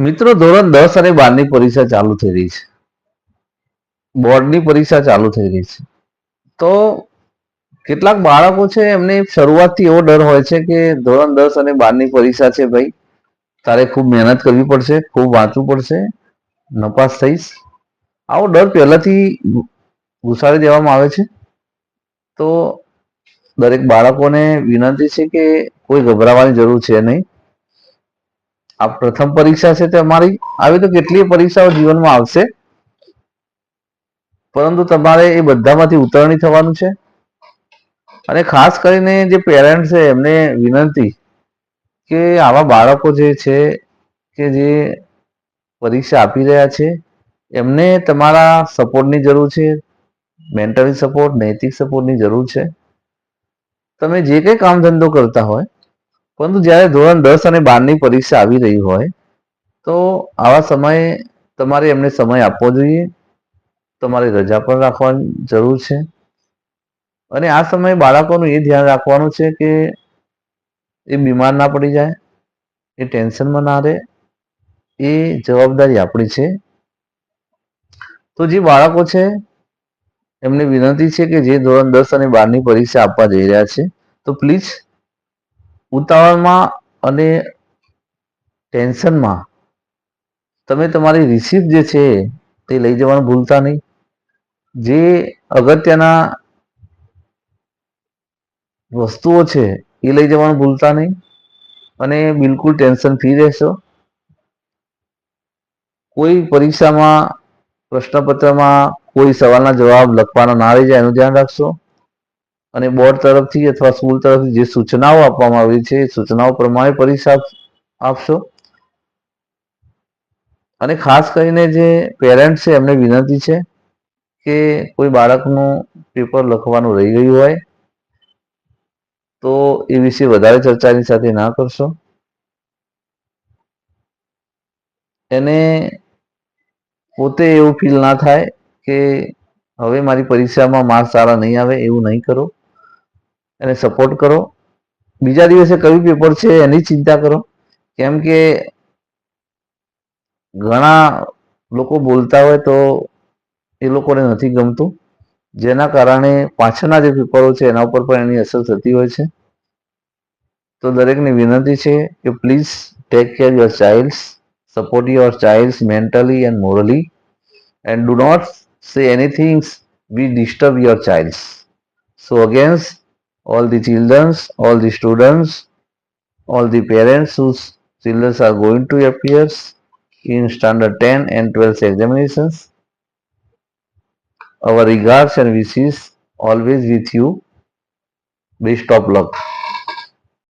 મિત્રો, ધોરણ 10 અને 12ની પરીક્ષા ચાલુ થઈ રહી છે. બોર્ડની પરીક્ષા ચાલુ થઈ રહી છે. તો કેટલાક બાળકો છે એમને શરૂઆતથી એવો ડર હોય છે કે ધોરણ 10 અને 12ની પરીક્ષા છે ભાઈ, તારે ખૂબ મહેનત કરવી પડશે, ખૂબ વાંચવું પડશે, નપાસ થઈશ. આવો ડર પહેલાથી ઘુસાડી દેવામાં આવે છે. તો દરેક બાળકોને વિનંતી છે કે કોઈ ગભરાવાની જરૂર છે નહીં. આ પ્રથમ પરીક્ષા છે તે અમારી. આવી તો કેટલીય પરીક્ષાઓ જીવનમાં આવશે, પરંતુ તમારે એ બધામાંથી ઉતરણી થવાનું છે. અને ખાસ કરીને જે પેરેન્ટ્સ છે એમને વિનંતી કે આવા બાળકો જે છે કે જે પરીક્ષા આપી રહ્યા છે એમને તમારા સપોર્ટની જરૂર છે. મેન્ટલી સપોર્ટ, નૈતિક સપોર્ટની જરૂર છે. તમે જે કંઈ કામ ધંધો કરતા હોય, પરંતુ જ્યારે ધોરણ 10 અને 12ની પરીક્ષા આવી રહી હોય તો આવા સમયે તમારે એમને સમય આપવો જોઈએ. તમારે રજા પણ રાખવાની જરૂર છે. અને આ સમયે બાળકોનું એ ધ્યાન રાખવાનું છે કે એ બીમાર ના પડી જાય, એ ટેન્શનમાં ના રહે. એ જવાબદારી આપણી છે. તો જે બાળકો છે એમને વિનંતી છે કે જે ધોરણ 10 અને 12ની પરીક્ષા આપવા જઈ રહ્યા છે, તો પ્લીઝ ઉતાવળમાં અને ટેન્શનમાં તમે તમારી રિસીપ્ટ જે છે તે લઈ જવાનું ભૂલતા નહીં. જે અગત્યના વસ્તુઓ છે એ લઈ જવાનું ભૂલતા નહીં. અને બિલકુલ ટેન્શન ફ્રી રહેશો. કોઈ પરીક્ષામાં પ્રશ્નપત્રમાં કોઈ સવાલના જવાબ લખવાના ના રહી જાય એનું ધ્યાન રાખશો. અને બોર્ડ તરફથી અથવા સ્કૂલ તરફથી જે સૂચનાઓ આપવામાં આવી છે એ સૂચનાઓ પ્રમાણે પરીક્ષા આપશો. અને ખાસ કરીને જે પેરેન્ટ્સ છે એમને વિનંતી છે કે કોઈ બાળકનું પેપર લખવાનું રહી ગયું હોય તો એ વિશે વધારે ચર્ચાની સાથે ના કરશો. એને પોતે એવું ફીલ ના થાય કે હવે મારી પરીક્ષામાં માર્ક્સ સારા નહીં આવે, એવું નહીં કરો. એને સપોર્ટ કરો. બીજા દિવસે કયું પેપર છે એની ચિંતા કરો. કેમ કે ઘણા લોકો બોલતા હોય તો એ લોકોને નથી ગમતું, જેના કારણે પાછળના જે પેપરો છે એના ઉપર પણ એની અસર થતી હોય છે. તો દરેકને વિનંતી છે કે please take care your child, support your child mentally and morally, and do not say anything which disturb your child. So against all the children, all the students, all the parents whose children are going to appear in standard 10 and 12 examinations, our regards and wishes always with you. Best of luck.